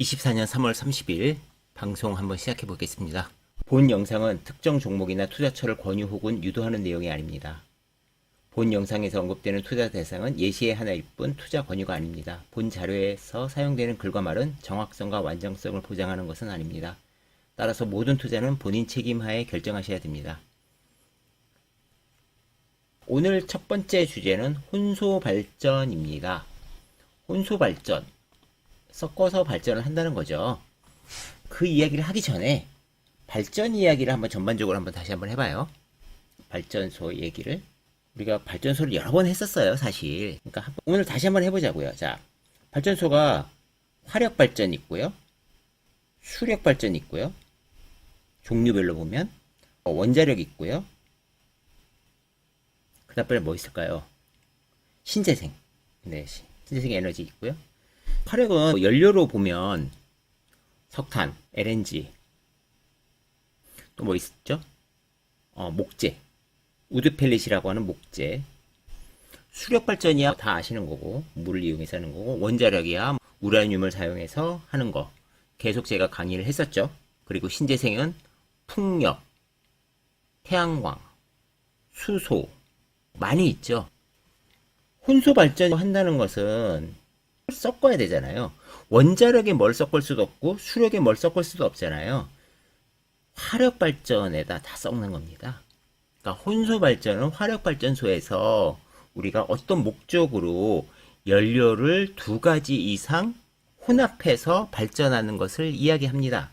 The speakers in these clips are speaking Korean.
24년 3월 30일 방송 한번 시작해 보겠습니다. 본 영상은 특정 종목이나 투자처를 권유 혹은 유도하는 내용이 아닙니다. 본 영상에서 언급되는 투자 대상은 예시의 하나일 뿐 투자 권유가 아닙니다. 본 자료에서 사용되는 글과 말은 정확성과 완전성을 보장하는 것은 아닙니다. 따라서 모든 투자는 본인 책임하에 결정하셔야 됩니다. 오늘 첫 번째 주제는 혼소발전입니다. 혼소발전. 섞어서 발전을 한다는 거죠. 그 이야기를 하기 전에 발전 이야기를 한번 전반적으로 다시 한번 해봐요. 발전소 얘기를. 우리가 발전소를 여러 번 했었어요, 사실. 그러니까 오늘 다시 한번 해보자고요. 자, 발전소가 화력 발전 있고요. 수력 발전 있고요. 종류별로 보면 원자력 있고요. 그 다음에 뭐 있을까요? 신재생. 네, 신재생 에너지 있고요. 화력은 연료로 보면 석탄, LNG, 또 뭐 있었죠? 목재, 우드펠릿이라고 하는 목재. 수력 발전이야 다 아시는 거고, 물을 이용해서 하는 거고, 원자력이야 우라늄을 사용해서 하는 거. 계속 제가 강의를 했었죠. 그리고 신재생은 풍력, 태양광, 수소 많이 있죠. 혼소 발전을 한다는 것은 섞어야 되잖아요. 원자력에 뭘 섞을 수도 없고 수력에 뭘 섞을 수도 없잖아요. 화력 발전에다 다 섞는 겁니다. 그러니까 혼소 발전은 화력 발전소에서 우리가 어떤 목적으로 연료를 두 가지 이상 혼합해서 발전하는 것을 이야기합니다.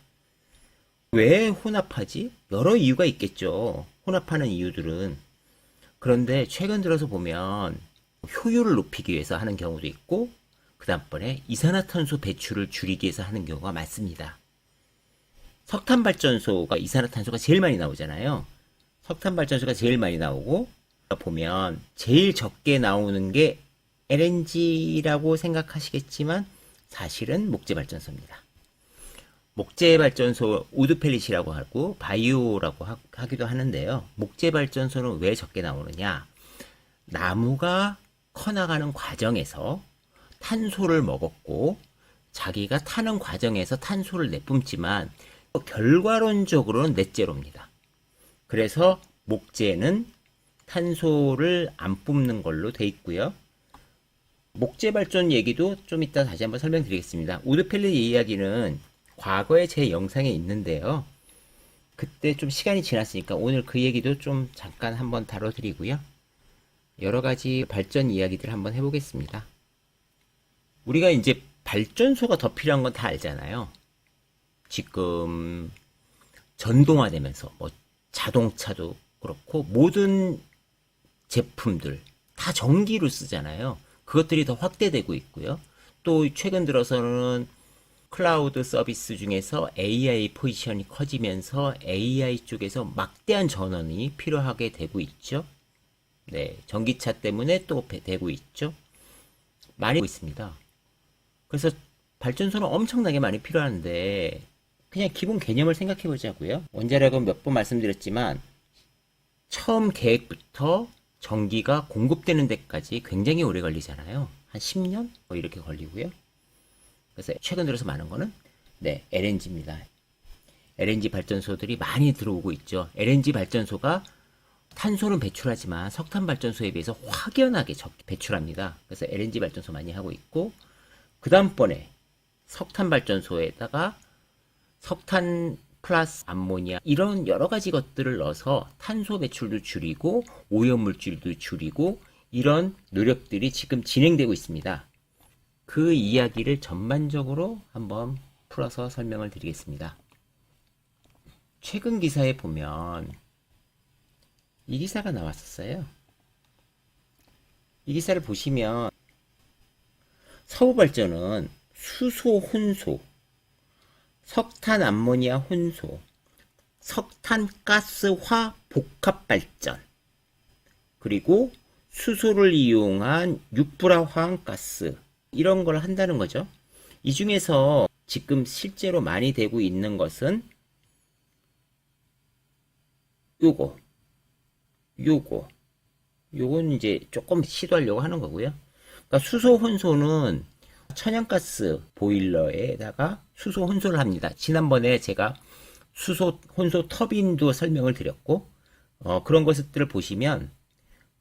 왜 혼합하지? 여러 이유가 있겠죠. 혼합하는 이유들은. 그런데 최근 들어서 보면 효율을 높이기 위해서 하는 경우도 있고, 그 다음번에 이산화탄소 배출을 줄이기 위해서 하는 경우가 많습니다. 석탄발전소가 이산화탄소가 제일 많이 나오잖아요. 석탄발전소가 제일 많이 나오고, 보면 제일 적게 나오는 게 LNG라고 생각하시겠지만 사실은 목재발전소입니다. 목재발전소 우드펠릿이라고 하고 바이오라고 하기도 하는데요. 목재발전소는 왜 적게 나오느냐? 나무가 커나가는 과정에서 탄소를 먹었고 자기가 타는 과정에서 탄소를 내뿜지만 결과론적으로는 넷제로입니다. 그래서 목재는 탄소를 안 뿜는 걸로 돼 있고요. 목재 발전 얘기도 좀 이따 다시 한번 설명드리겠습니다. 우드펠릿 이야기는 과거에 제 영상에 있는데요. 그때 좀 시간이 지났으니까 오늘 그 얘기도 좀 잠깐 한번 다뤄드리고요. 여러 가지 발전 이야기들 한번 해보겠습니다. 우리가 이제 발전소가 더 필요한 건 다 알잖아요. 지금 전동화되면서 뭐 자동차도 그렇고 모든 제품들 다 전기로 쓰잖아요. 그것들이 더 확대되고 있고요. 또 최근 들어서는 클라우드 서비스 중에서 AI 포지션이 커지면서 AI 쪽에서 막대한 전원이 필요하게 되고 있죠. 네, 전기차 때문에 또 되고 있죠. 많이 있습니다. 그래서 발전소는 엄청나게 많이 필요한데 그냥 기본 개념을 생각해 보자고요. 원자력은 몇 번 말씀드렸지만 처음 계획부터 전기가 공급되는 데까지 굉장히 오래 걸리잖아요. 한 10년? 뭐 이렇게 걸리고요. 그래서 최근 들어서 많은 거는 네, LNG입니다. LNG 발전소들이 많이 들어오고 있죠. LNG 발전소가 탄소는 배출하지만 석탄 발전소에 비해서 확연하게 적게 배출합니다. 그래서 LNG 발전소 많이 하고 있고, 그 다음번에 석탄 발전소에다가 석탄 플러스 암모니아 이런 여러 가지 것들을 넣어서 탄소 배출도 줄이고 오염물질도 줄이고 이런 노력들이 지금 진행되고 있습니다. 그 이야기를 전반적으로 한번 풀어서 설명을 드리겠습니다. 최근 기사에 보면 이 기사가 나왔었어요. 이 기사를 보시면 서부발전은 수소 혼소, 석탄 암모니아 혼소, 석탄가스화 복합발전, 그리고 수소를 이용한 육불화 화학가스 이런 걸 한다는 거죠. 이 중에서 지금 실제로 많이 되고 있는 것은 요건 이제 조금 시도하려고 하는 거고요. 그러니까 수소 혼소는 천연가스 보일러에다가 수소 혼소를 합니다. 지난번에 제가 수소 혼소 터빈도 설명을 드렸고, 그런 것들을 보시면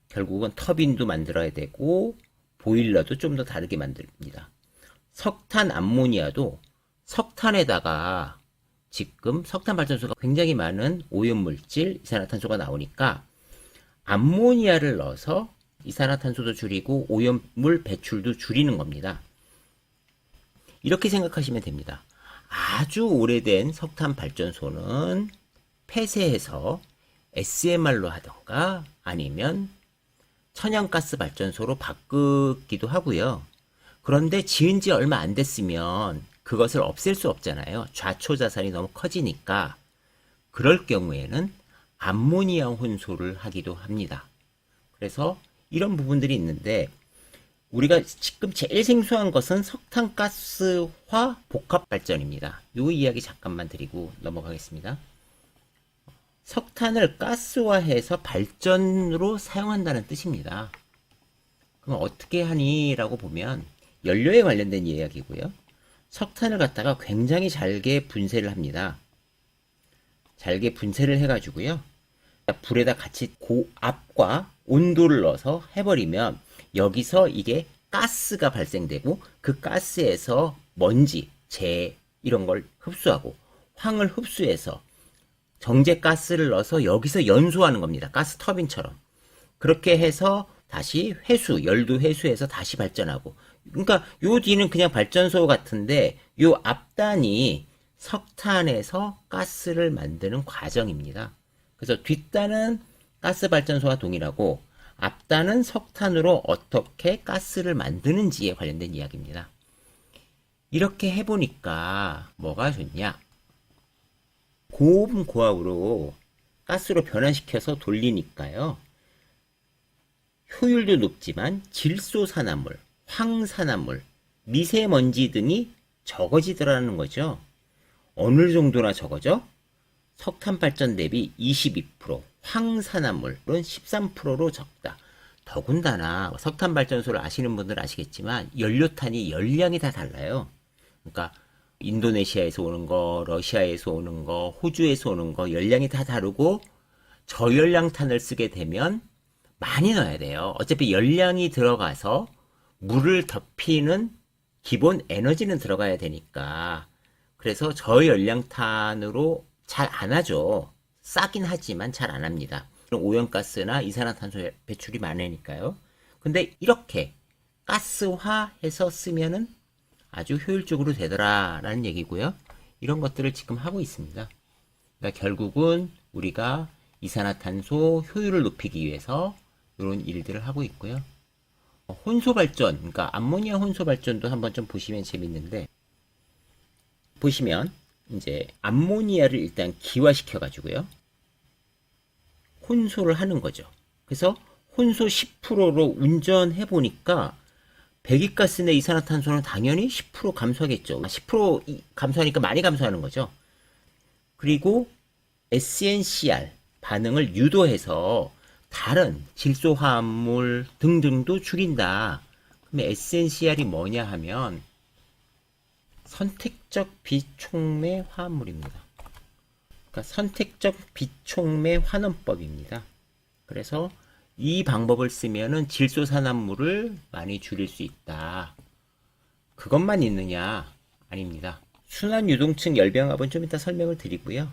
결국은 터빈도 만들어야 되고 보일러도 좀 더 다르게 만듭니다. 석탄 암모니아도 석탄에다가 지금 석탄 발전소가 굉장히 많은 오염물질 이산화탄소가 나오니까 암모니아를 넣어서 이산화탄소도 줄이고 오염물 배출도 줄이는 겁니다. 이렇게 생각하시면 됩니다. 아주 오래된 석탄 발전소는 폐쇄해서 SMR로 하던가 아니면 천연가스 발전소로 바꾸기도 하고요. 그런데 지은 지 얼마 안 됐으면 그것을 없앨 수 없잖아요. 좌초 자산이 너무 커지니까. 그럴 경우에는 암모니아 혼소를 하기도 합니다. 그래서 이런 부분들이 있는데 우리가 지금 제일 생소한 것은 석탄가스화 복합발전입니다. 이 이야기 잠깐만 드리고 넘어가겠습니다. 석탄을 가스화해서 발전으로 사용한다는 뜻입니다. 그럼 어떻게 하니? 라고 보면 연료에 관련된 이야기고요. 석탄을 갖다가 굉장히 잘게 분쇄를 합니다. 잘게 분쇄를 해가지고요. 불에다 같이 고압과 온도를 넣어서 해버리면 여기서 이게 가스가 발생되고 그 가스에서 먼지, 재 이런 걸 흡수하고 황을 흡수해서 정제 가스를 넣어서 여기서 연소하는 겁니다. 가스 터빈처럼. 그렇게 해서 다시 회수, 열도 회수해서 다시 발전하고. 그러니까 요 뒤는 그냥 발전소 같은데 요 앞단이 석탄에서 가스를 만드는 과정입니다. 그래서 뒷단은 가스 발전소와 동일하고 앞단은 석탄으로 어떻게 가스를 만드는지에 관련된 이야기입니다. 이렇게 해보니까 뭐가 좋냐? 고온 고압으로 가스로 변환시켜서 돌리니까요. 효율도 높지만 질소산화물, 황산화물, 미세먼지 등이 적어지더라는 거죠. 어느 정도나 적어져? 석탄 발전 대비 22%, 황산화물은 13%로 적다. 더군다나 석탄 발전소를 아시는 분들 아시겠지만 연료탄이 열량이 다 달라요. 그러니까 인도네시아에서 오는 거, 러시아에서 오는 거, 호주에서 오는 거 열량이 다 다르고 저열량탄을 쓰게 되면 많이 넣어야 돼요. 어차피 열량이 들어가서 물을 덮이는 기본 에너지는 들어가야 되니까. 그래서 저열량탄으로 잘 안 하죠. 싸긴 하지만 잘 안 합니다. 오염가스나 이산화탄소 배출이 많으니까요. 근데 이렇게 가스화해서 쓰면은 아주 효율적으로 되더라라는 얘기고요. 이런 것들을 지금 하고 있습니다. 그러니까 결국은 우리가 이산화탄소 효율을 높이기 위해서 이런 일들을 하고 있고요. 혼소 발전, 그러니까 암모니아 혼소 발전도 한번 좀 보시면 재밌는데 보시면 이제 암모니아를 일단 기화시켜 가지고요. 혼소를 하는 거죠. 그래서 혼소 10%로 운전해 보니까 배기가스 내 이산화탄소는 당연히 10% 감소하겠죠. 10% 감소하니까 많이 감소하는 거죠. 그리고 SNCR 반응을 유도해서 다른 질소화합물 등등도 줄인다. 그러면 SNCR이 뭐냐 하면 선택적 비촉매 화합물입니다. 그러니까 선택적 비촉매 환원법입니다. 그래서 이 방법을 쓰면은 질소산화물을 많이 줄일 수 있다. 그것만 있느냐? 아닙니다. 순환유동층 열병합은 좀 이따 설명을 드리고요.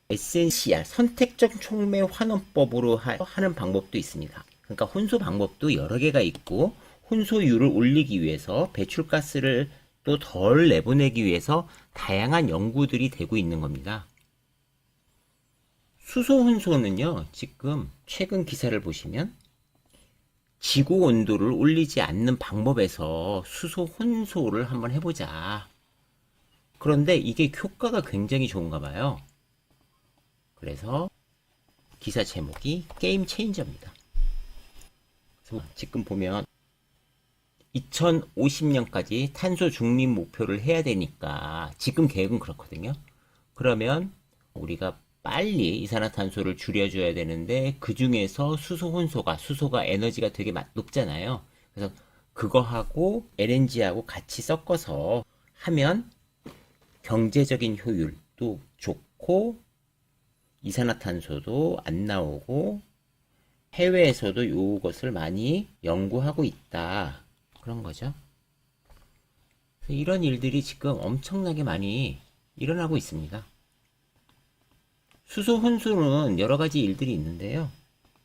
SNCR, 선택적 촉매 환원법으로 하는 방법도 있습니다. 그러니까 혼소 방법도 여러 개가 있고 혼소율을 올리기 위해서 배출가스를 또 덜 내보내기 위해서 다양한 연구들이 되고 있는 겁니다. 수소 혼소는요, 지금 최근 기사를 보시면 지구 온도를 올리지 않는 방법에서 수소 혼소를 한번 해보자. 그런데 이게 효과가 굉장히 좋은가 봐요. 그래서 기사 제목이 게임 체인저입니다. 그래서 지금 보면 2050년까지 탄소 중립 목표를 해야 되니까 지금 계획은 그렇거든요. 그러면 우리가 빨리 이산화탄소를 줄여줘야 되는데 그 중에서 수소가 에너지가 되게 높잖아요. 그래서 그거하고 LNG하고 같이 섞어서 하면 경제적인 효율도 좋고 이산화탄소도 안 나오고 해외에서도 이것을 많이 연구하고 있다. 그런 거죠. 이런 일들이 지금 엄청나게 많이 일어나고 있습니다. 수소 혼수는 여러 가지 일들이 있는데요.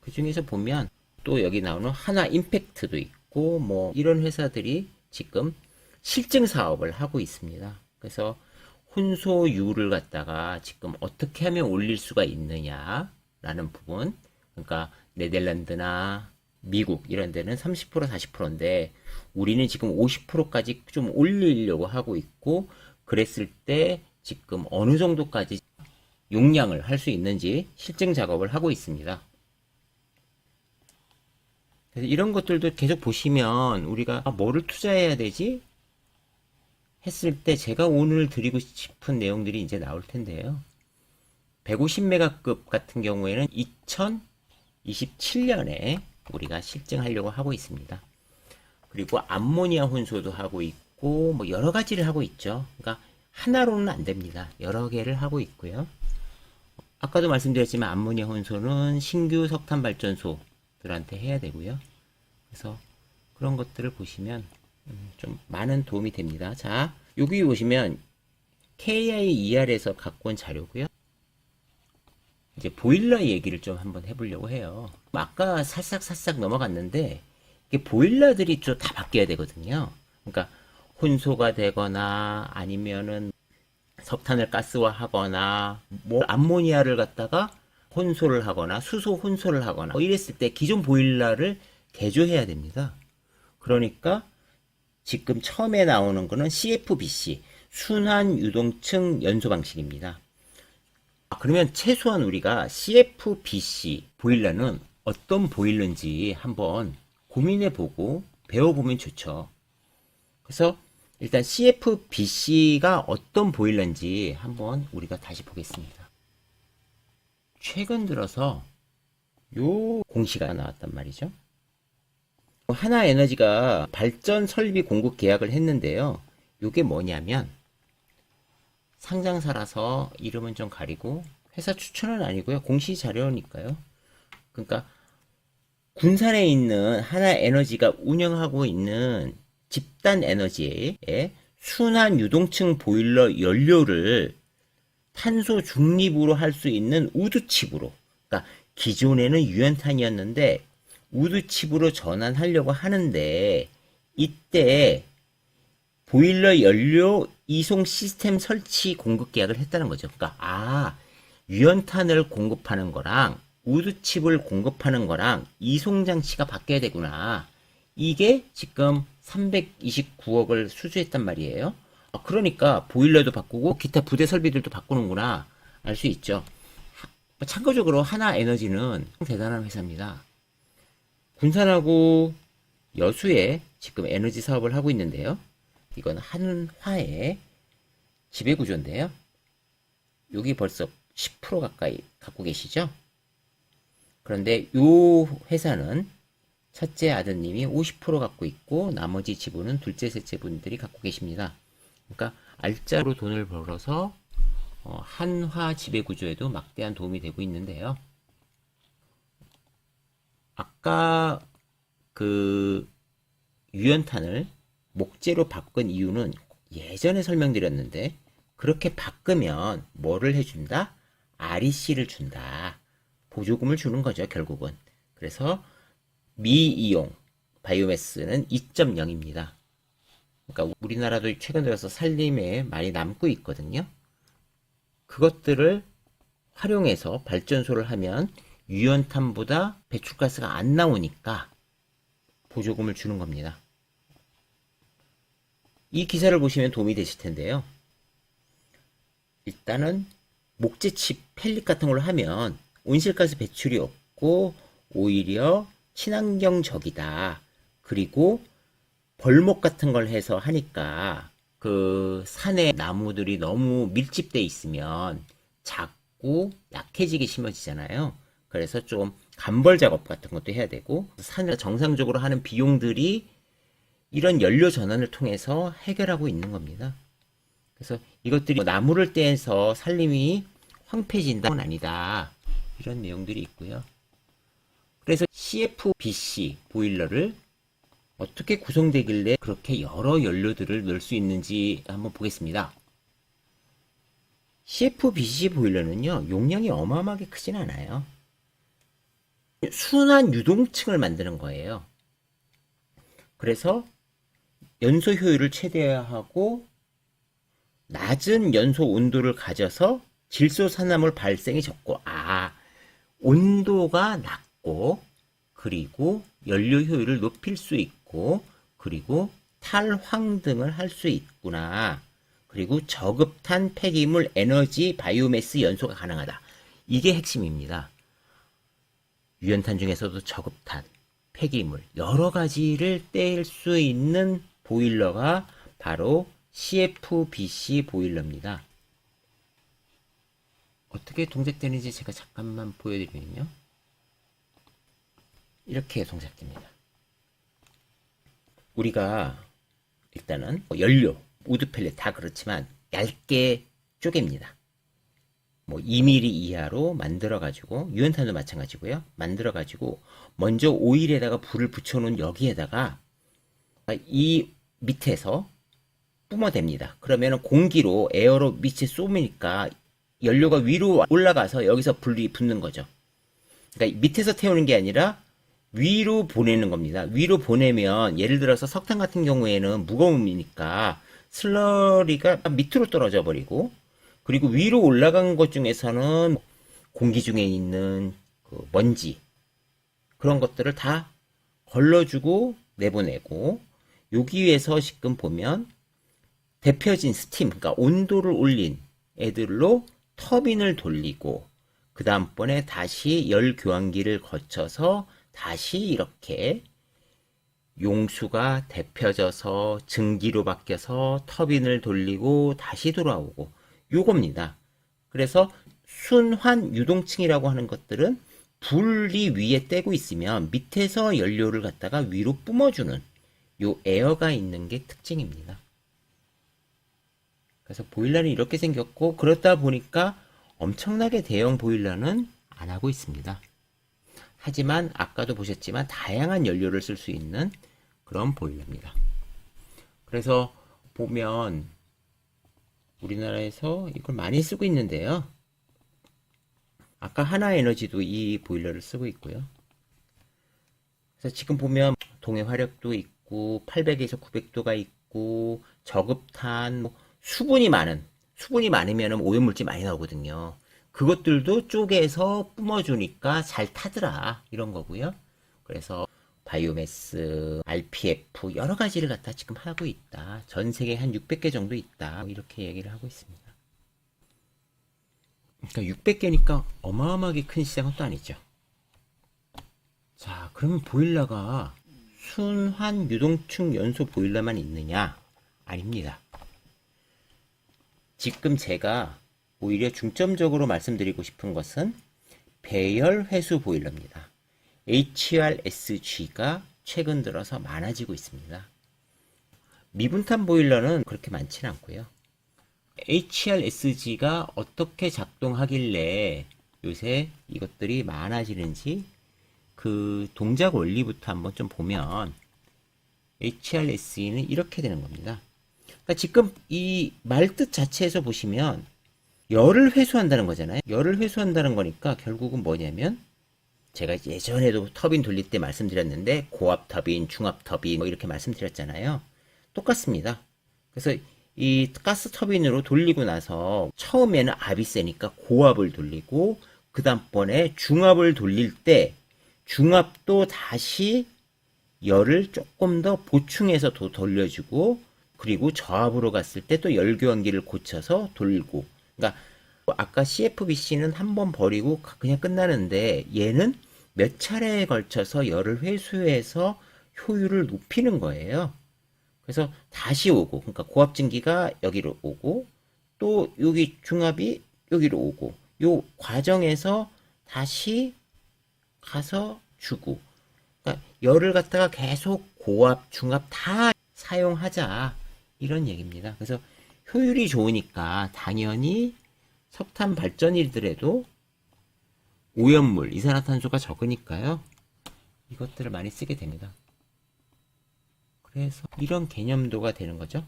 그 중에서 보면 또 여기 나오는 하나 임팩트도 있고 뭐 이런 회사들이 지금 실증 사업을 하고 있습니다. 그래서 혼소율을 갖다가 지금 어떻게 하면 올릴 수가 있느냐라는 부분. 그러니까 네덜란드나 미국 이런 데는 30% 40%인데 우리는 지금 50%까지 좀 올리려고 하고 있고 그랬을 때 지금 어느 정도까지 용량을 할 수 있는지 실증 작업을 하고 있습니다. 그래서 이런 것들도 계속 보시면 우리가 뭐를 투자해야 되지? 했을 때 제가 오늘 드리고 싶은 내용들이 이제 나올 텐데요. 150메가급 같은 경우에는 2027년에 우리가 실증하려고 하고 있습니다. 그리고 암모니아 혼소도 하고 있고 뭐 여러 가지를 하고 있죠. 그러니까 하나로는 안 됩니다. 여러 개를 하고 있고요. 아까도 말씀드렸지만 암모니아 혼소는 신규 석탄 발전소들한테 해야 되고요. 그래서 그런 것들을 보시면 좀 많은 도움이 됩니다. 자, 여기 보시면 KIER에서 갖고 온 자료고요. 이제 보일러 얘기를 좀 한번 해보려고 해요. 아까 살싹살싹 넘어갔는데 이게 보일러들이 좀 다 바뀌어야 되거든요. 그러니까 혼소가 되거나 아니면은 석탄을 가스화하거나 뭐 암모니아를 갖다가 혼소를 하거나 수소 혼소를 하거나 이랬을 때 기존 보일러를 개조해야 됩니다. 그러니까 지금 처음에 나오는 거는 CFBC 순환 유동층 연소 방식입니다. 그러면 최소한 우리가 CFBC 보일러는 어떤 보일러인지 한번 고민해보고 배워보면 좋죠. 그래서 일단 CFBC가 어떤 보일러인지 한번 우리가 다시 보겠습니다. 최근 들어서 요 공시가 나왔단 말이죠. 하나에너지가 발전 설비 공급 계약을 했는데요. 요게 뭐냐면 상장사라서 이름은 좀 가리고 회사 추천은 아니고요. 공시 자료니까요. 그러니까 군산에 있는 하나에너지가 운영하고 있는 집단 에너지의 순환 유동층 보일러 연료를 탄소 중립으로 할 수 있는 우드칩으로, 그러니까 기존에는 유연탄이었는데 우드칩으로 전환하려고 하는데 이때 보일러 연료 이송 시스템 설치 공급 계약을 했다는 거죠. 그러니까 유연탄을 공급하는 거랑 우드칩을 공급하는 거랑 이송 장치가 바뀌어야 되구나. 이게 지금 329억을 수주했단 말이에요. 그러니까 보일러도 바꾸고 기타 부대 설비들도 바꾸는구나 알 수 있죠. 참고적으로 하나에너지는 대단한 회사입니다. 군산하고 여수에 지금 에너지 사업을 하고 있는데요. 이건 한화의 지배구조인데요. 여기 벌써 10% 가까이 갖고 계시죠? 그런데 이 회사는 첫째 아드님이 50% 갖고 있고 나머지 지분은 둘째, 셋째 분들이 갖고 계십니다. 그러니까 알짜로 돈을 벌어서 한화 지배구조에도 막대한 도움이 되고 있는데요. 아까 그 유연탄을 목재로 바꾼 이유는 예전에 설명드렸는데 그렇게 바꾸면 뭐를 해준다? REC를 준다. 보조금을 주는 거죠, 결국은. 그래서 미이용 바이오매스는 2.0입니다. 그러니까 우리나라도 최근 들어서 산림에 많이 남고 있거든요. 그것들을 활용해서 발전소를 하면 유연탄보다 배출가스가 안 나오니까 보조금을 주는 겁니다. 이 기사를 보시면 도움이 되실 텐데요. 일단은 목재칩 펠릿 같은 걸로 하면 온실가스 배출이 없고 오히려 친환경적이다. 그리고 벌목 같은 걸 해서 하니까 그 산에 나무들이 너무 밀집돼 있으면 작고 약해지게 심어지잖아요. 그래서 좀 간벌 작업 같은 것도 해야 되고 산을 정상적으로 하는 비용들이 이런 연료 전환을 통해서 해결하고 있는 겁니다. 그래서 이것들이 나무를 떼서 산림이 황폐해진다는 아니다. 이런 내용들이 있고요. 그래서 CFBC 보일러를 어떻게 구성되길래 그렇게 여러 연료들을 넣을 수 있는지 한번 보겠습니다. CFBC 보일러는요, 용량이 어마어마하게 크진 않아요. 순환 유동층을 만드는 거예요. 그래서 연소 효율을 최대화하고 낮은 연소 온도를 가져서 질소산화물 발생이 적고, 온도가 낮고, 그리고 연료 효율을 높일 수 있고, 그리고 탈황 등을 할 수 있구나. 그리고 저급탄 폐기물 에너지 바이오매스 연소가 가능하다. 이게 핵심입니다. 유연탄 중에서도 저급탄, 폐기물 여러 가지를 뗄 수 있는 보일러가 바로 CFBC 보일러입니다. 어떻게 동작되는지 제가 잠깐만 보여드리면요. 이렇게 동작됩니다. 우리가 일단은 연료, 우드 펠렛 다 그렇지만 얇게 쪼갭니다. 2mm 이하로 만들어가지고, 유연탄도 마찬가지고요. 만들어가지고 먼저 오일에다가 불을 붙여놓은 여기에다가 이 밑에서 뿜어댑니다. 그러면 공기로 에어로 밑에 쏘니까 연료가 위로 올라가서 여기서 불이 붙는 거죠. 그러니까 밑에서 태우는 게 아니라 위로 보내는 겁니다. 위로 보내면 예를 들어서 석탄 같은 경우에는 무거움이니까 슬러리가 밑으로 떨어져 버리고, 그리고 위로 올라간 것 중에서는 공기 중에 있는 그 먼지 그런 것들을 다 걸러주고 내보내고, 여기에서 지금 보면 데펴진 스팀, 그러니까 온도를 올린 애들로 터빈을 돌리고, 그 다음번에 다시 열 교환기를 거쳐서 다시 이렇게 용수가 데펴져서 증기로 바뀌어서 터빈을 돌리고 다시 돌아오고, 요겁니다. 그래서 순환 유동층이라고 하는 것들은 불이 위에 떼고 있으면 밑에서 연료를 갖다가 위로 뿜어주는 요 에어가 있는 게 특징입니다. 그래서 보일러는 이렇게 생겼고, 그렇다 보니까 엄청나게 대형 보일러는 안 하고 있습니다. 하지만 아까도 보셨지만 다양한 연료를 쓸 수 있는 그런 보일러입니다. 그래서 보면 우리나라에서 이걸 많이 쓰고 있는데요. 아까 하나에너지도 이 보일러를 쓰고 있고요. 그래서 지금 보면 동해 화력도 있고 800에서 900도가 있고 저급탄, 수분이 많으면 오염물질 많이 나오거든요. 그것들도 쪼개서 뿜어주니까 잘 타더라, 이런 거고요. 그래서 바이오매스, RPF 여러 가지를 갖다 지금 하고 있다. 전 세계에 한 600개 정도 있다. 이렇게 얘기를 하고 있습니다. 그러니까 600개니까 어마어마하게 큰 시장은 또 아니죠. 자, 그러면 보일러가 순환 유동층 연소 보일러만 있느냐? 아닙니다. 지금 제가 오히려 중점적으로 말씀드리고 싶은 것은 배열 회수 보일러입니다. HRSG가 최근 들어서 많아지고 있습니다. 미분탄 보일러는 그렇게 많지는 않고요. HRSG가 어떻게 작동하길래 요새 이것들이 많아지는지 그 동작 원리부터 한번 좀 보면 HRSG는 이렇게 되는 겁니다. 그러니까 지금 이 말뜻 자체에서 보시면 열을 회수한다는 거잖아요. 열을 회수한다는 거니까 결국은 뭐냐면, 제가 예전에도 터빈 돌릴 때 말씀드렸는데 고압 터빈, 중압 터빈 이렇게 말씀드렸잖아요. 똑같습니다. 그래서 이 가스 터빈으로 돌리고 나서 처음에는 압이 세니까 고압을 돌리고, 그 다음번에 중압을 돌릴 때 중압도 다시 열을 조금 더 보충해서 돌려주고, 그리고 저압으로 갔을 때 또 열교환기를 고쳐서 돌고. 그러니까 아까 CFBC는 한 번 버리고 그냥 끝나는데, 얘는 몇 차례에 걸쳐서 열을 회수해서 효율을 높이는 거예요. 그래서 다시 오고, 그러니까 고압증기가 여기로 오고, 또 여기 중압이 여기로 오고, 요 과정에서 다시 가서 주고, 그러니까 열을 갖다가 계속 고압, 중압 다 사용하자 이런 얘기입니다. 그래서 효율이 좋으니까 당연히 석탄 발전이더라도 오염물, 이산화탄소가 적으니까요. 이것들을 많이 쓰게 됩니다. 그래서 이런 개념도가 되는 거죠.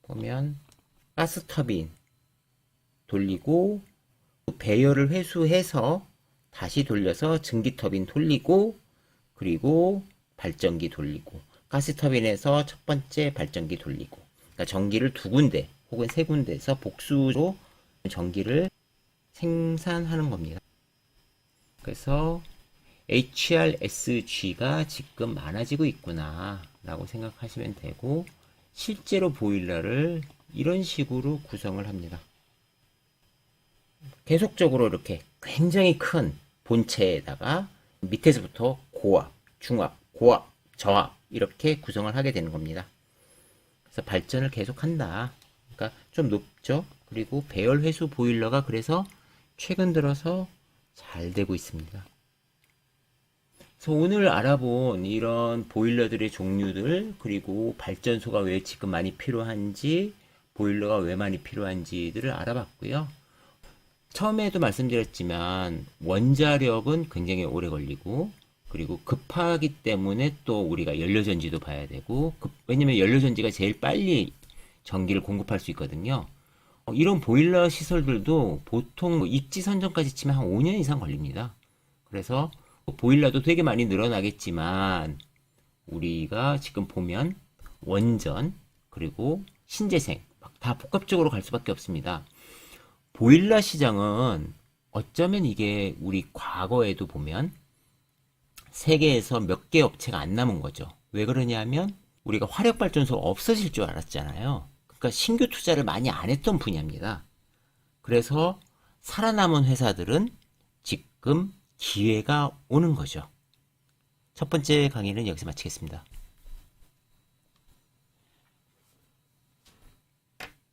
보면 가스 터빈 돌리고 배열을 회수해서 다시 돌려서 증기 터빈 돌리고 그리고 발전기 돌리고 가스 터빈에서 첫 번째 발전기 돌리고 그러니까 전기를 두 군데 혹은 세 군데에서 복수로 전기를 생산하는 겁니다. 그래서 HRSG가 지금 많아지고 있구나 라고 생각하시면 되고 실제로 보일러를 이런 식으로 구성을 합니다. 계속적으로 이렇게 굉장히 큰 본체에다가 밑에서부터 고압, 중압, 고압, 저압 이렇게 구성을 하게 되는 겁니다. 그래서 발전을 계속한다. 그러니까 좀 높죠. 그리고 배열 회수 보일러가 그래서 최근 들어서 잘 되고 있습니다. 그래서 오늘 알아본 이런 보일러들의 종류들 그리고 발전소가 왜 지금 많이 필요한지 보일러가 왜 많이 필요한지들을 알아봤고요. 처음에도 말씀드렸지만 원자력은 굉장히 오래 걸리고 그리고 급하기 때문에 또 우리가 연료전지도 봐야 되고 왜냐면 연료전지가 제일 빨리 전기를 공급할 수 있거든요. 이런 보일러 시설들도 보통 입지 선정까지 치면 한 5년 이상 걸립니다. 그래서 보일러도 되게 많이 늘어나겠지만 우리가 지금 보면 원전 그리고 신재생 막 다 복합적으로 갈 수밖에 없습니다. 보일러 시장은 어쩌면 이게 우리 과거에도 보면 세계에서 몇 개 업체가 안 남은 거죠. 왜 그러냐면 우리가 화력발전소가 없어질 줄 알았잖아요. 그러니까 신규 투자를 많이 안 했던 분야입니다. 그래서 살아남은 회사들은 지금 기회가 오는 거죠. 첫 번째 강의는 여기서 마치겠습니다.